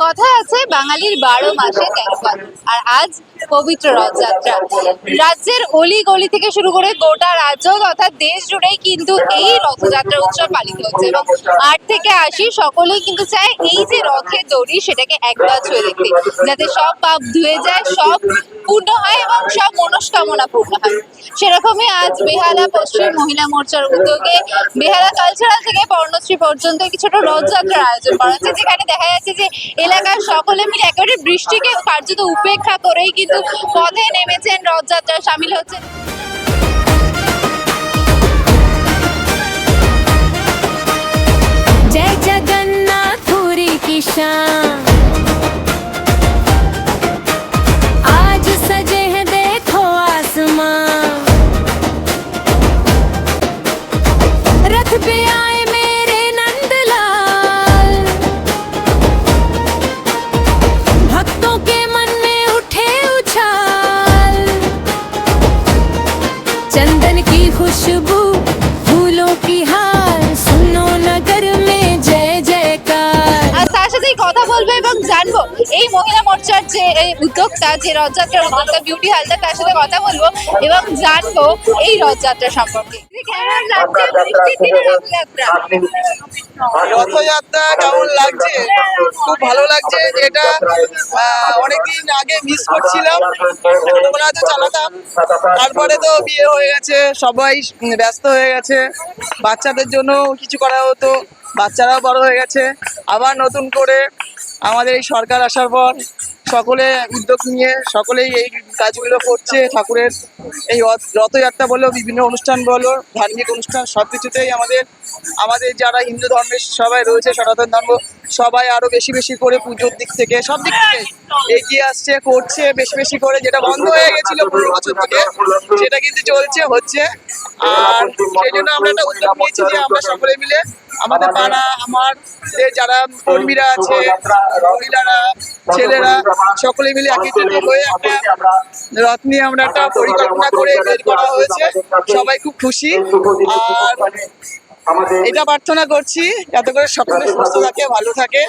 কথা আছে বাঙালির 12 মাসে 13 পার্বণ। আর আজ পবিত্র রথযাত্রা। রাজ্যের অলি গলি থেকে শুরু করে গোটা রাজ্য তথা দেশ জুড়েই কিন্তু এই রথযাত্রা উৎসব পালিত হচ্ছে এবং 8 থেকে 80 সকলেই কিন্তু চায় এই যে রথের দড়ি সেটাকে একবার ছুঁয়ে দেখতে, যাতে সব পাপ ধুয়ে যায়, সব পূর্ণ হয় এবং সব মনস্কামনা পূর্ণ হয়। সেরকমই আজ বেহালা পশ্চিম মহিলা মোর্চার উদ্যোগে বেহালা কালচারাল থেকে পর্ণশ্রী পর্যন্ত একটি ছোট রথযাত্রার আয়োজন করা হচ্ছে, যেখানে দেখা যাচ্ছে যে এলাকার সকলে মিলে একেবারে বৃষ্টিকে কার্যত উপেক্ষা করেই কিন্তু পথে নেমেছেন, রথযাত্রায় সামিল হচ্ছেন। जय जगन्नाथ पुरी की शान आज सजे हैं देखो आसमान रथ पे आए मेरे नंदलाल भक्तों के मन में उठे उछाल चंदन की खुशबू फूलों की हार सुनो नगर में जय जयकार। আর তার সাথেই কথা বলবো এবং জানবো এই মহিলা মোর্চার যে এই উদ্যোক্তা, যে রথযাত্রার উদ্যোক্তা বিউটি হালদার, তার সাথে কথা বলবো এবং জানবো এই রথযাত্রা সম্পর্কে। কেমন লাগছে বৃষ্টির দিনে রথযাত্রা? রথযাত্রা কেমন লাগছে? খুব ভালো লাগছে। এটা অনেকদিন আগে মিস করছিলাম, ছোটবেলায় তো চালাতাম, তারপরে তো বিয়ে হয়ে গেছে, সবাই ব্যস্ত হয়ে গেছে, বাচ্চাদের জন্য কিছু করা হতো, বাচ্চারাও বড় হয়ে গেছে। আবার নতুন করে আমাদের এই সরকার আসার পর সকলে উদ্যোগ নিয়ে সকলেই এই কাজগুলো করছে। ঠাকুরের এই রথযাত্রা বলো, বিভিন্ন অনুষ্ঠান বলো, ধার্মিক অনুষ্ঠান, সব কিছুতেই আমাদের যারা হিন্দু ধর্মের সবাই রয়েছে, সনাতন ধর্ম, সবাই আরো বেশি বেশি করে পুজোর দিক থেকে সব দিক থেকে এগিয়ে আসছে, করছে বেশি বেশি করে। যেটা বন্ধ হয়ে গেছিল 15 বছর থেকে, সেটা কিন্তু চলছে, হচ্ছে। আর সেই জন্য আমরা একটা উদ্যোগ নিয়েছি যে আমরা সকলে মিলে আমাদের পাড়া, আমাদের যারা কর্মীরা আছে, মহিলারা, ছেলেরা, সকলে মিলে একত্রিত হয়ে একটা রথ নিয়ে আমরা একটা পরিকল্পনা করে বের করা হয়েছে। সবাই খুব খুশি। আর এটা প্রার্থনা করছি যাতে করে সকলে সুস্থ থাকে, ভালো থাকে,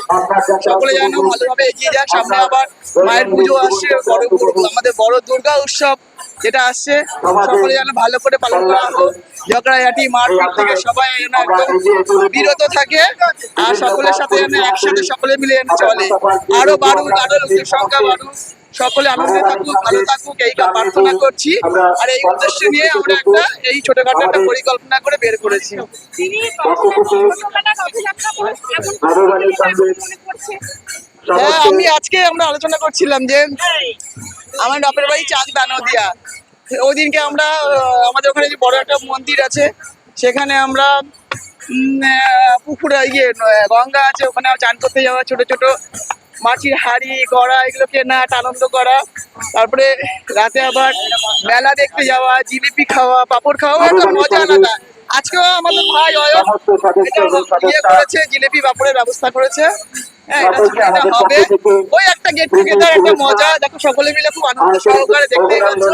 সকলে যেন ভালোভাবে এগিয়ে যায়। সামনে আবার মায়ের পুজো আসছে, আমাদের বড় দুর্গা উৎসব যেটা আসছে, সকলে যেন ভালো করে পালন করা হোক। ঝগড়াঝাটি মারপিট থেকে সবাই যেন একদম বিরত থাকে, আর সকলের সাথে যেন একসাথে সকলে মিলে যেন চলে। আরো বাড়ুক, আরো লোকের সংখ্যা বাড়ুক, সকলে আনন্দে থাকুক, ভালো থাকুক, এই প্রার্থনা করছি। আর এই উদ্দেশ্য নিয়ে আমরা একটা এই ছোটখাটো একটা পরিকল্পনা করে বের করেছি। হ্যাঁ, আমরা আলোচনা করছিলাম যে আমার বাপের বাড়ি চাঁদ বানদিয়া। ওই দিনকে আমরা আমাদের ওখানে যে বড় একটা মন্দির আছে, সেখানে আমরা পুকুরে গঙ্গা আছে, ওখানে চান করতে যাওয়া, ছোট ছোট মাটির হাড়ি গড়া, এগুলো কেনা, আনন্দ করা। তারপরে রাতে আবার মেলা দেখতে যাওয়া, জিলিপি খাওয়া, পাপড় খাওয়া, একটা মজা আলাদা। আজকেও আমাদের ভাই ইয়ে করেছে, জিলিপি পাপড়ের ব্যবস্থা করেছে। হ্যাঁ, এটা হবে। ওই একটা গেট টুগেদার, একটা মজা। দেখো সকলে মিলে খুব আনন্দ সহকারে দেখতে পাচ্ছি,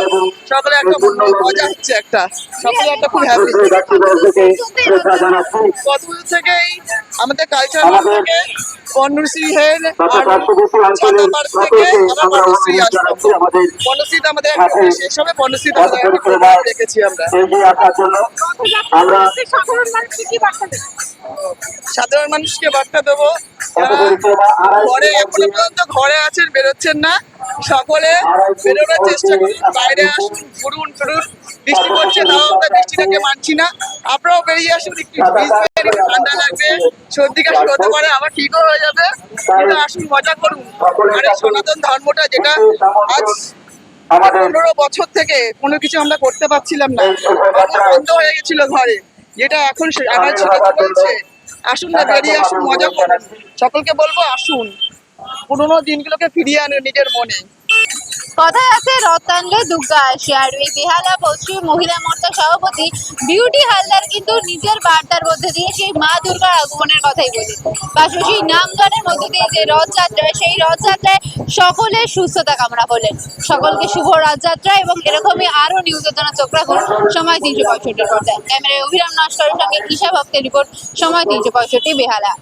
সকলে একটা মজা হচ্ছে, একটা সকলে একটা খুব হ্যাপি। কত বছর থেকেই আমাদের কালচার থেকে পর্ণশ্রী হেন আর ছাতা পার্ক থেকে আবার পর্ণশ্রী আসলো। পর্ণশ্রীতে আমাদের শেষ হবে, পর্ণশ্রীতে আমাদের একটা প্রোগ্রাম রেখেছি আমরা। সাধারণ মানুষকে বার্তা দেবো, ঘরে এখনো পর্যন্ত ঘরে আছেন, বেরোচ্ছেন না, সকলে বেরোনোর চেষ্টা করুন, বাইরে আসুন, ঘুরুন ফিরুন। বৃষ্টি পড়ছে, তাও আমরা বৃষ্টিটাকে মানছি না। আপনারাও বেরিয়ে আসুন, একটু ঠান্ডা লাগবে, সর্দি কাশি হতে পারে, আবার ঠিকও হয়ে যাবে, কিন্তু আসুন, মজা করুন। আর এই সনাতন ধর্মটা যেটা আজ 15 বছর থেকে কোনো কিছু আমরা করতে পারছিলাম না, বন্ধ হয়ে গেছিল ঘরে, যেটা এখন আবার চলছে। আসুন না, বেরিয়ে আসুন, মজা করুন। সকলকে বলবো আসুন, পুরোনো দিনগুলোকে ফিরিয়ে আনুন নিজের মনে। কথায় আছে রথ টানলে দুর্গা আসে। আর এই বেহালা পশ্চিম মহিলা মোর্চার সভাপতি বিউটি হালদার কিন্তু নিজের বার্তার মধ্যে দিয়ে সেই মা দুর্গার আগমনের কথাই বলি, পাশাপাশি নাম গানের মধ্যে দিয়ে যে রথযাত্রা, সেই রথযাত্রায় সকলের সুস্থতা কামনা করলেন। সকলকে শুভ রথযাত্রা এবং এরকমই আরো নিউজের জন্য চোখ রাখুন সময় 365 পর্দায়। ক্যামেরায় অভিরাম নস্করের সঙ্গে ঈশা ভক্তের রিপোর্ট, সময় 365 বেহালা।